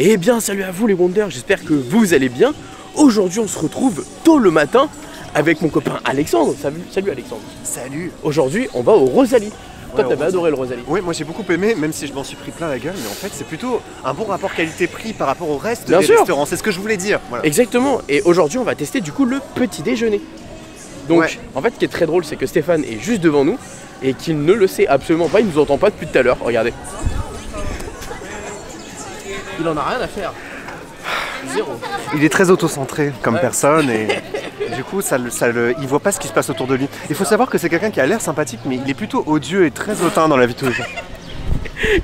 Eh bien salut à vous les Wonders, j'espère que vous allez bien. Aujourd'hui on se retrouve tôt le matin avec mon copain Alexandre. Salut Alexandre. Salut. Aujourd'hui on va au Rosalie. Toi t'avais adoré le Rosalie. Oui, moi j'ai beaucoup aimé, même si je m'en suis pris plein la gueule, mais en fait c'est plutôt un bon rapport qualité-prix par rapport au reste des restaurants, c'est ce que je voulais dire. Voilà. Exactement, et aujourd'hui on va tester du coup le petit déjeuner. Donc en fait ce qui est très drôle c'est que Stéphane est juste devant nous et qu'il ne le sait absolument pas, il nous entend pas depuis tout à l'heure, regardez. Il en a rien à faire. Zéro. Il est très auto-centré comme personne et du coup il voit pas ce qui se passe autour de lui. Il faut savoir que c'est quelqu'un qui a l'air sympathique mais il est plutôt odieux et très hautain dans la vie de tous les jours.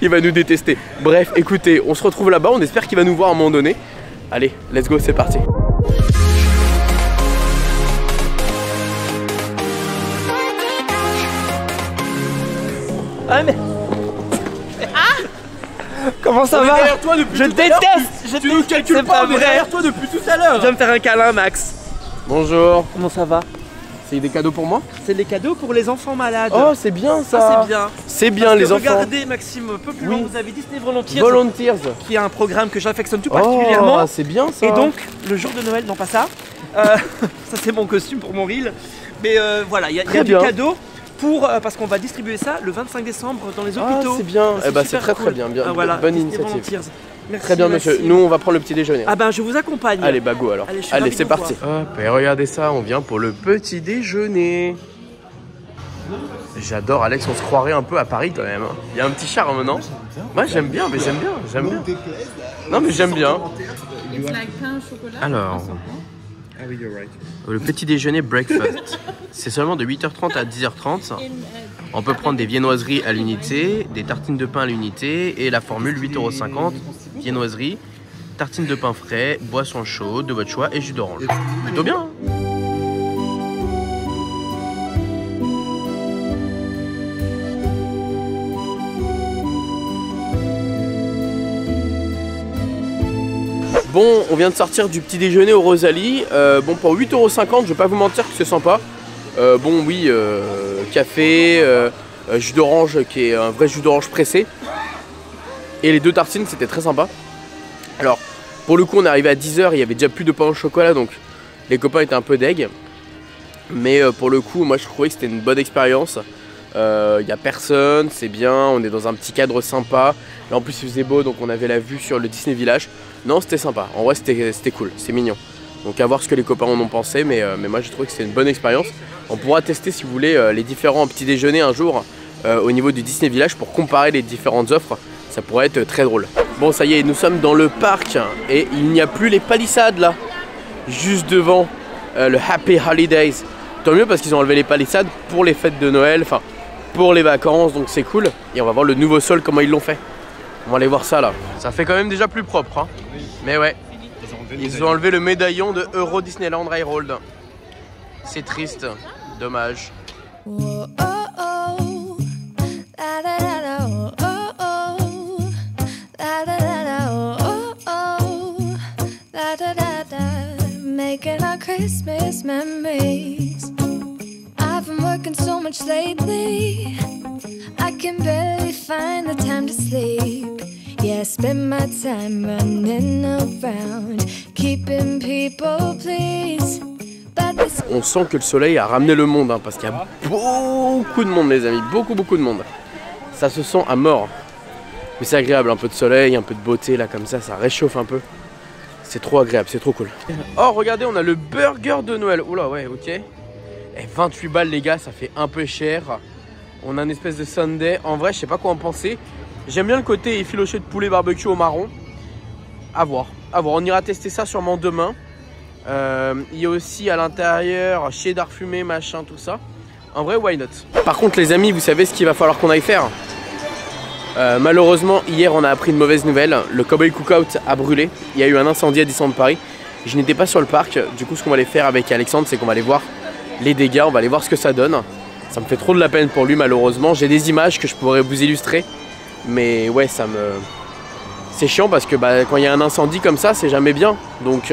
Il va nous détester. Bref, écoutez, on se retrouve là-bas, on espère qu'il va nous voir à un moment donné. Allez, let's go, c'est parti. Ah mais... Comment ça va? Toi depuis je déteste. Tu nous calcules pas, on est derrière toi depuis tout à l'heure. Tu vas me faire un câlin, Max. Bonjour. Comment ça va? C'est des cadeaux pour moi? C'est des cadeaux pour les enfants malades. Oh, c'est bien ça. Ah, c'est bien. C'est bien les enfants. Regardez, Maxime, un peu plus loin, vous avez Disney Volunteers. Qui est un programme que j'affectionne tout particulièrement. Oh, c'est bien ça. Et donc, le jour de Noël, non pas ça. Ça c'est mon costume pour mon reel. Mais voilà, il y a du cadeau. Parce qu'on va distribuer ça le 25 décembre dans les hôpitaux. C'est bien, c'est très très bien, voilà, bonne initiative. Merci, très bien monsieur, nous on va prendre le petit déjeuner. Ah ben je vous accompagne. Allez bah go alors, allez c'est parti. Hop, et regardez ça, on vient pour le petit déjeuner. J'adore Alex, on se croirait un peu à Paris quand même. Il y a un petit charme non? Moi j'aime bien, mais j'aime bien. Non mais j'aime bien. Alors... le petit déjeuner breakfast, c'est seulement de 8h30 à 10h30. On peut prendre des viennoiseries à l'unité, des tartines de pain à l'unité et la formule 8,50 €, viennoiserie, tartines de pain frais, boisson chaude de votre choix et jus d'orange. Plutôt bien hein. Bon, on vient de sortir du petit déjeuner au Rosalie. Bon, pour 8,50 €, je vais pas vous mentir que c'est sympa. Bon, oui, café, jus d'orange qui est un vrai jus d'orange pressé. Et les deux tartines, c'était très sympa. Alors, pour le coup, on est arrivé à 10 h, il y avait déjà plus de pain au chocolat, donc les copains étaient un peu deg. Mais pour le coup, moi je trouvais que c'était une bonne expérience. Il n'y a personne, c'est bien, on est dans un petit cadre sympa. Là en plus il faisait beau, donc on avait la vue sur le Disney Village. Non, c'était sympa, en vrai c'était cool, c'est mignon. Donc à voir ce que les copains en ont pensé, mais moi j'ai trouvé que c'était une bonne expérience. On pourra tester si vous voulez les différents petits déjeuners un jour au niveau du Disney Village pour comparer les différentes offres. Ça pourrait être très drôle. Bon ça y est, nous sommes dans le parc et il n'y a plus les palissades là. Juste devant le Happy Holidays. Tant mieux parce qu'ils ont enlevé les palissades pour les fêtes de Noël, enfin pour les vacances, donc c'est cool. Et on va voir le nouveau sol, comment ils l'ont fait. On va aller voir ça là. Ça fait quand même déjà plus propre hein. Mais ouais, ils ont enlevé le médaillon de Euro Disneyland Railroad. C'est triste, dommage. Making our Christmas memories. I've been working so much lately, I can barely find the time to sleep. Yeah, I spend my time running around, keeping people pleased. On sent que le soleil a ramené le monde hein, parce qu'il y a beaucoup de monde les amis, beaucoup de monde. Ça se sent à mort. Mais c'est agréable, un peu de soleil, un peu de beauté là comme ça réchauffe un peu. C'est trop agréable, c'est trop cool. Oh regardez, on a le burger de Noël. Oula ouais, ok. Et 28 balles les gars, ça fait un peu cher. On a une espèce de sundae. En vrai, je sais pas quoi en penser. J'aime bien le côté effiloché de poulet barbecue au marron. À voir, on ira tester ça sûrement demain. Il y a aussi à l'intérieur cheddar fumé, machin, tout ça. En vrai, why not? Par contre les amis, vous savez ce qu'il va falloir qu'on aille faire? Malheureusement hier on a appris une mauvaise nouvelle. Le Cowboy Cookout a brûlé. Il y a eu un incendie à Disneyland Paris. Je n'étais pas sur le parc. Du coup ce qu'on va aller faire avec Alexandre, c'est qu'on va aller voir les dégâts. On va aller voir ce que ça donne. Ça me fait trop de la peine pour lui malheureusement. J'ai des images que je pourrais vous illustrer. Mais ouais c'est chiant parce que quand il y a un incendie comme ça c'est jamais bien. Donc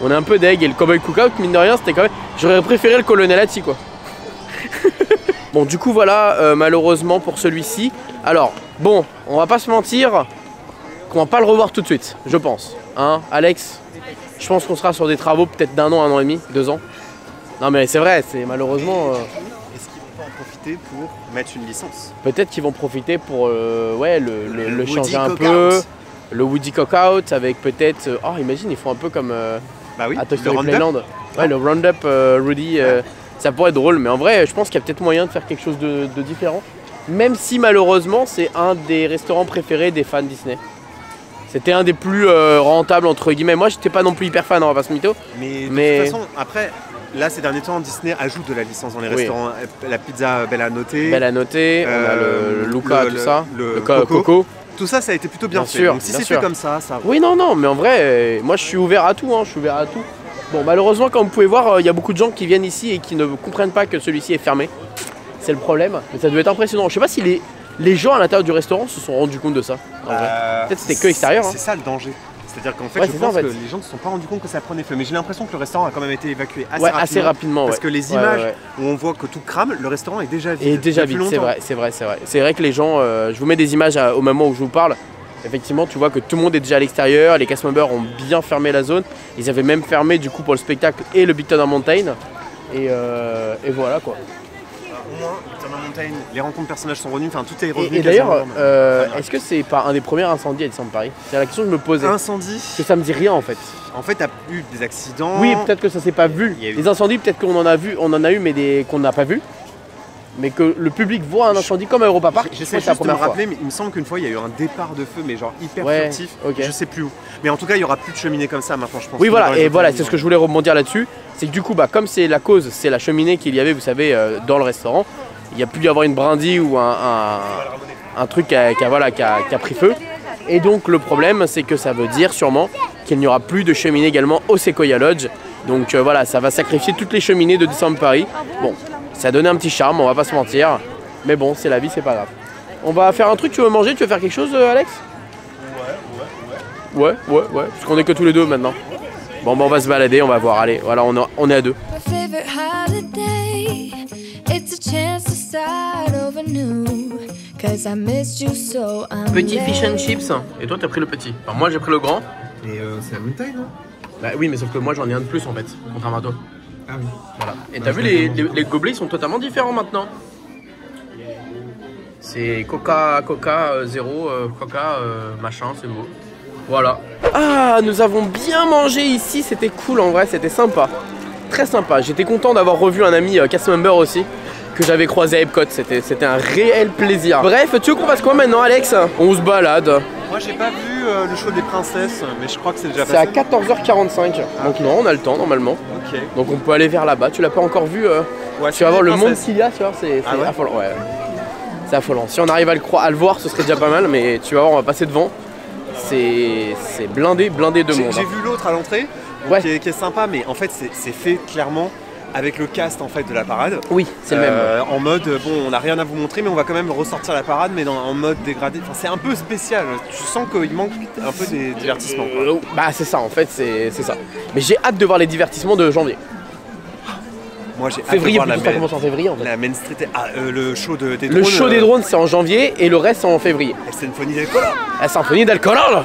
on est un peu deg. Et le Cowboy Cookout mine de rien c'était quand même... J'aurais préféré le Colonel Hattie quoi. Bon du coup voilà malheureusement pour celui-ci. Alors bon, on va pas se mentir, qu'on va pas le revoir tout de suite, je pense. Hein, Alex? Je pense qu'on sera sur des travaux peut-être d'1 an, 1 an et demi, 2 ans. Non mais c'est vrai, c'est malheureusement... Est-ce qu'ils vont pas en profiter pour mettre une licence? Peut-être qu'ils vont profiter pour ouais, le changer un Woody peu. Cookout. Le Woody Cookout avec peut-être... oh imagine, ils font un peu comme Bah oui, à Toy le Story Roundup. Playland. Ouais, le Roundup Rudy, ça pourrait être drôle. Mais en vrai, je pense qu'il y a peut-être moyen de faire quelque chose de différent. Même si malheureusement, c'est un des restaurants préférés des fans Disney. C'était un des plus rentables entre guillemets. Moi j'étais pas non plus hyper fan, on va pas se mytho. Mais de toute façon, après, là ces derniers temps, Disney ajoute de la licence dans les restaurants. La pizza Belle à noter. Belle à noter, on a le Luca, tout ça. Le Coco. Tout ça, ça a été plutôt bien fait. Sûr, Donc si bien c'est fait sûr. comme ça, ça... Oui, non, mais en vrai, moi je suis ouvert à tout, hein, je suis ouvert à tout. Bon, malheureusement, comme vous pouvez voir, il y a beaucoup de gens qui viennent ici et qui ne comprennent pas que celui-ci est fermé. C'est le problème, mais ça doit être impressionnant. Je sais pas si les gens à l'intérieur du restaurant se sont rendus compte de ça. En vrai. Peut-être c'était que extérieur. Hein. C'est ça le danger. C'est-à-dire qu'en fait, Ouais, je c'est pense ça, en fait. que les gens ne se sont pas rendus compte que ça prenait feu. Mais j'ai l'impression que le restaurant a quand même été évacué Assez rapidement. Parce Ouais. que les images où on voit que tout crame, le restaurant est déjà vide. Et déjà depuis vite, c'est longtemps. vrai. C'est vrai que les gens, je vous mets des images au moment où je vous parle. Effectivement, tu vois que tout le monde est déjà à l'extérieur, les cast members ont bien fermé la zone. Ils avaient même fermé du coup pour le spectacle et le Big Thunder Mountain. Et voilà quoi. Au moins, Thunder Mountain, les rencontres personnages sont revenus, enfin tout est revenu. Et d'ailleurs, quasiment. est-ce que c'est pas un des premiers incendies à Disneyland Paris? C'est la question que je me posais. Incendie. Parce que ça me dit rien en fait. En fait, t'as eu des accidents. Oui, peut-être que ça s'est pas vu. Il y a eu- Les incendies, peut-être qu'on en a vu, on en a eu, mais qu'on n'a pas vu. Mais que le public voit un incendie comme à Europa Park. J'essaie c'est la juste de me première fois. rappeler, mais il me semble qu'une fois il y a eu un départ de feu, mais genre hyper Ouais, furtif. ok. Je sais plus où. Mais en tout cas, il y aura plus de cheminée comme ça maintenant, je pense. Oui, Dans voilà, les et hôtels, voilà, c'est ce que je voulais rebondir là-dessus. C'est que du coup, comme c'est la cause, c'est la cheminée qu'il y avait, vous savez, dans le restaurant. Il n'y a plus d'y avoir une brindille ou un truc qui a pris feu. Et donc, le problème, c'est que ça veut dire sûrement qu'il n'y aura plus de cheminée également au Sequoia Lodge. Donc voilà, ça va sacrifier toutes les cheminées de Disneyland Paris. Bon, ça a donné un petit charme, on va pas se mentir. Mais bon, c'est la vie, c'est pas grave. On va faire un truc, tu veux manger? Tu veux faire quelque chose, Alex? Ouais. Parce qu'on est que tous les deux maintenant. Bon, on va se balader, on va voir. Allez, voilà, on est à deux. My favorite holiday. It's a chance to start over new. Cause I missed you so I'm Petit fish and ready. chips. Et toi, t'as pris le petit. Enfin, moi, j'ai pris le grand. Et c'est la montagne, non? Bah oui, mais sauf que moi, j'en ai un de plus en fait, contrairement à toi. Ah oui. Voilà. Et t'as vu, les gobelets, ils sont totalement différents maintenant. C'est Coca 0, Coca machin, c'est beau. Voilà. Ah, nous avons bien mangé ici, c'était cool en vrai, c'était sympa. Très sympa. J'étais content d'avoir revu un ami cast member aussi, que j'avais croisé à Epcot, c'était un réel plaisir. Bref, tu veux qu'on fasse quoi maintenant, Alex? On se balade. Moi j'ai pas vu le show des princesses, mais je crois que c'est déjà C'est à passé. 14h45, donc non, on a le temps normalement. Ok. Donc on peut aller vers là-bas. Tu l'as pas encore vu Ouais, Tu vas voir des le monde princesses. qu'il y a, tu vois, c'est Ah ouais affolant. Ouais. C'est affolant. Si on arrive à le voir, ce serait déjà pas mal, mais tu vas voir, on va passer devant. C'est blindé de monde. J'ai vu l'autre à l'entrée, Ouais. qui est sympa, mais en fait c'est fait clairement avec le cast en fait de la parade. Oui, c'est le même. En mode, bon, on n'a rien à vous montrer, mais on va quand même ressortir la parade, mais en mode dégradé. Enfin, c'est un peu spécial. Tu sens qu'il manque un peu des divertissements. Quoi. Bah c'est ça en fait, c'est ça. Mais j'ai hâte de voir les divertissements de janvier. Moi j'ai hâte de Février, voir plutôt, ça commence en février en fait. la Main Street. Ah, le show des drones. Le show des drones c'est en janvier et le reste c'est en février. La symphonie del Color. La symphonie d'alcool là.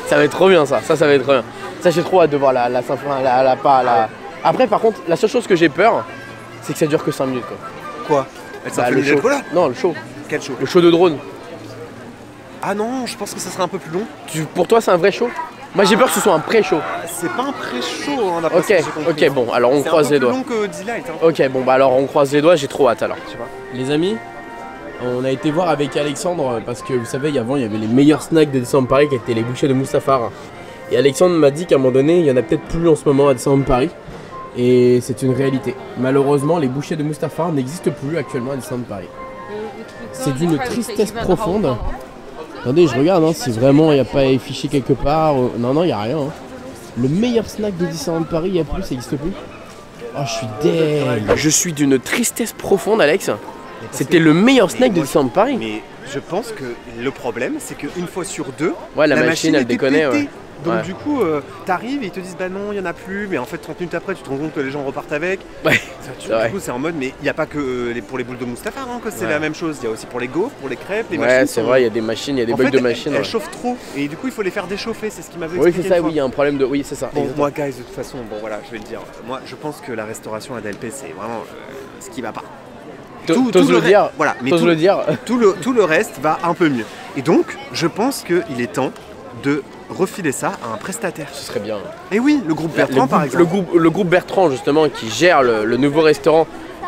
Ça va être trop bien ça va être trop bien. Ça j'ai trop hâte de voir la symphonie, Après par contre, la seule chose que j'ai peur, c'est que ça dure que 5 minutes quoi. Quoi La Bah, symphonie le del show. Color. Non, le show. Quel show? Le show de drone. Ah non, je pense que ça sera un peu plus long. Pour toi c'est un vrai show? Moi j'ai peur que ce soit un pré-show. C'est pas un pré-show, hein, d'après ce que j'ai compris. Ok, bon, alors on croise les doigts. C'est un peu plus long que Delight. Hein. Ok, bon, bah alors on croise les doigts, j'ai trop hâte alors. Tu vois. Les amis, on a été voir avec Alexandre parce que vous savez, avant il y avait les meilleurs snacks de Disneyland Paris qui étaient les bouchées de Mustafar. Et Alexandre m'a dit qu'à un moment donné, il y en a peut-être plus en ce moment à Disneyland Paris. Et c'est une réalité. Malheureusement, les bouchées de Mustafar n'existent plus actuellement à Disneyland Paris. C'est d'une tristesse profonde. Attendez, je regarde si vraiment il n'y a pas affiché quelque part. Non, il n'y a rien. Le meilleur snack de Disneyland Paris, il n'y a plus, ça n'existe plus. Oh, je suis deg. Je suis d'une tristesse profonde, Alex. C'était le meilleur snack de Disneyland Paris. Mais je pense que le problème, c'est qu'une fois sur deux, Ouais, la la machine, machine elle était déconnait. pétée. Ouais. Donc du coup, t'arrives et ils te disent bah non, il y en a plus, mais en fait 30 minutes après, tu te rends compte que les gens repartent avec. Ouais. Du coup, c'est en mode, mais il n'y a pas que pour les boules de Mustafar que c'est la même chose. Il y a aussi pour les gaufres, pour les crêpes, les machines. Ouais, c'est vrai, il y a des machines, il y a des bugs de machines. Elles chauffent trop et du coup, il faut les faire déchauffer. C'est ce qui m'avait expliqué. Oui, c'est ça, oui, il y a un problème de. Oui, c'est ça. Bon, moi, guys, de toute façon, bon voilà, je vais le dire. Moi, je pense que la restauration à DLP, c'est vraiment ce qui va pas. T'oses le dire. Voilà, mais tout le reste va un peu mieux. Et donc, je pense qu'il est temps de refiler ça à un prestataire. Ce serait bien. Et oui, le groupe Bertrand par exemple. Le groupe Bertrand justement qui gère le nouveau restaurant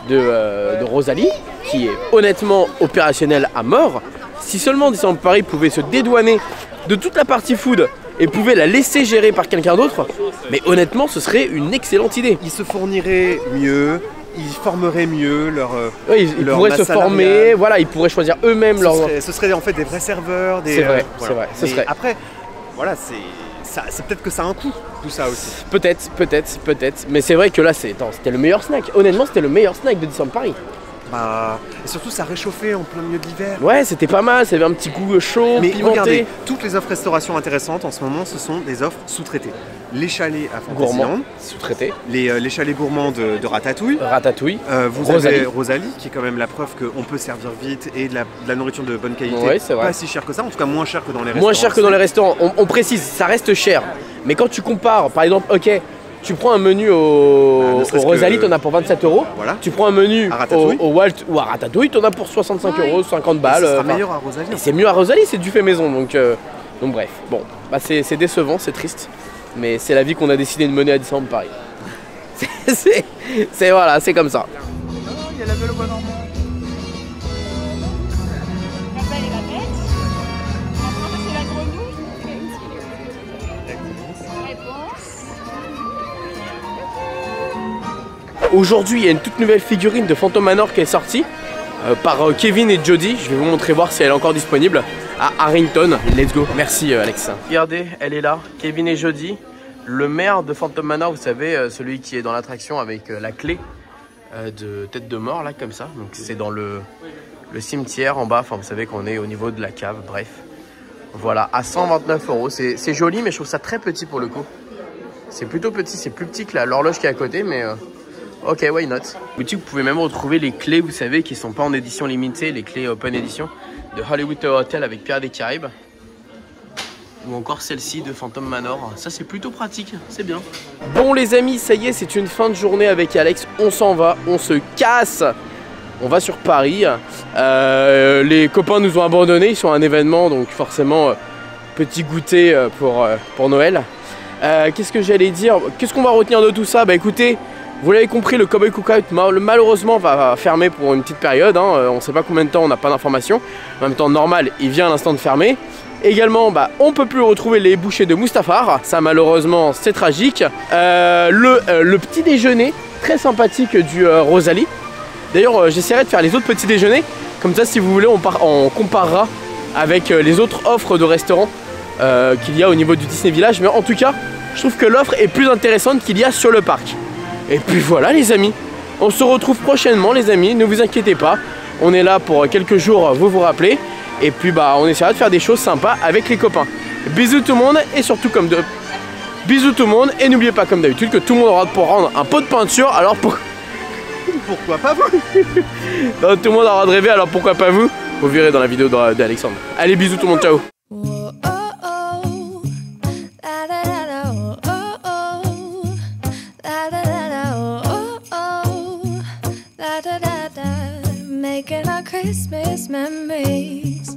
de Rosalie, qui est honnêtement opérationnel à mort. Si seulement Disneyland Paris pouvait se dédouaner de toute la partie food et pouvait la laisser gérer par quelqu'un d'autre, mais honnêtement ce serait une excellente idée. Ils se fourniraient mieux, ils formeraient mieux leur oui, ils pourraient se former, voilà, ils pourraient choisir eux-mêmes leur... Ce serait en fait des vrais serveurs, des... C'est vrai, voilà. c'est vrai. Après, voilà, c'est peut-être que ça a un coût, tout ça aussi. Peut-être, mais c'est vrai que là c'était le meilleur snack. Honnêtement, c'était le meilleur snack de Disneyland Paris. Bah, et surtout ça réchauffait en plein milieu de l'hiver. Ouais, c'était pas mal, ça avait un petit goût chaud, mais pimenté. Regardez, toutes les offres restauration intéressantes en ce moment, ce sont des offres sous-traitées. Les chalets à Fantasyland, sous-traités. Les chalets gourmands de Ratatouille. Vous avez Rosalie, qui est quand même la preuve qu'on peut servir vite et de la nourriture de bonne qualité. Ouais, c'est vrai. Pas si cher que ça, en tout cas moins cher que dans les restaurants. Moins cher que dans les restaurants, on précise, ça reste cher. Mais quand tu compares, par exemple, ok, tu prends un menu au Rosalie, t'en as pour 27 €. Voilà. Tu prends un menu au Walt ou à Ratatouille, t'en as pour 65 €, 50 balles. C'est meilleur à Rosalie. C'est mieux à Rosalie, c'est du fait maison. Donc bref, bon, bah c'est décevant, c'est triste. Mais c'est la vie qu'on a décidé de mener à Disneyland Paris. Voilà, c'est comme ça. Il y a la belle au bois normand. La belle et la bête. Après, c'est la grenouille. Réponse. Aujourd'hui, il y a une toute nouvelle figurine de Phantom Manor qui est sortie par Kevin et Jody. Je vais vous montrer voir si elle est encore disponible à Harrington. Let's go. Merci Alex. Regardez, elle est là. Kevin et Jody. Le maire de Phantom Manor, vous savez, celui qui est dans l'attraction avec la clé de tête de mort, là, comme ça. Donc c'est dans le cimetière en bas. Enfin, vous savez qu'on est au niveau de la cave. Bref. Voilà, à 129 €. C'est joli, mais je trouve ça très petit pour le coup. C'est plutôt petit. C'est plus petit que l'horloge qui est à côté, mais... ok, why not. Boutique, vous pouvez même retrouver les clés, vous savez, qui sont pas en édition limitée, les clés open edition de Hollywood Tower Hotel avec Pirates des Caraïbes. Ou encore celle-ci de Phantom Manor. Ça, c'est plutôt pratique, c'est bien. Bon les amis, ça y est, c'est une fin de journée avec Alex. On s'en va, on se casse. On va sur Paris. Les copains nous ont abandonnés, ils sont à un événement, donc forcément, petit goûter pour Noël. Qu'est-ce que j'allais dire? Qu'est-ce qu'on va retenir de tout ça? Bah écoutez, vous l'avez compris, le Cowboy Cookout malheureusement va fermer pour une petite période. On ne sait pas combien de temps, on n'a pas d'informations. En même temps, normal, il vient à l'instant de fermer. Également, on ne peut plus retrouver les bouchées de Mustafar. Ça, malheureusement, c'est tragique. Le petit déjeuner très sympathique du Rosalie. D'ailleurs, j'essaierai de faire les autres petits déjeuners. Comme ça, si vous voulez, on comparera avec les autres offres de restaurants qu'il y a au niveau du Disney Village. Mais en tout cas, je trouve que l'offre est plus intéressante qu'il y a sur le parc. Et puis voilà les amis, on se retrouve prochainement les amis, ne vous inquiétez pas. On est là pour quelques jours, vous rappelez. Et puis on essaiera de faire des choses sympas avec les copains. Bisous tout le monde et surtout bisous tout le monde. Et n'oubliez pas comme d'habitude que tout le monde aura pour rendre un pot de peinture. Alors pourquoi pas vous? Non, tout le monde aura de rêver, alors pourquoi pas vous? Vous verrez dans la vidéo d'Alexandre. Allez bisous tout le monde, ciao. Making our Christmas memories.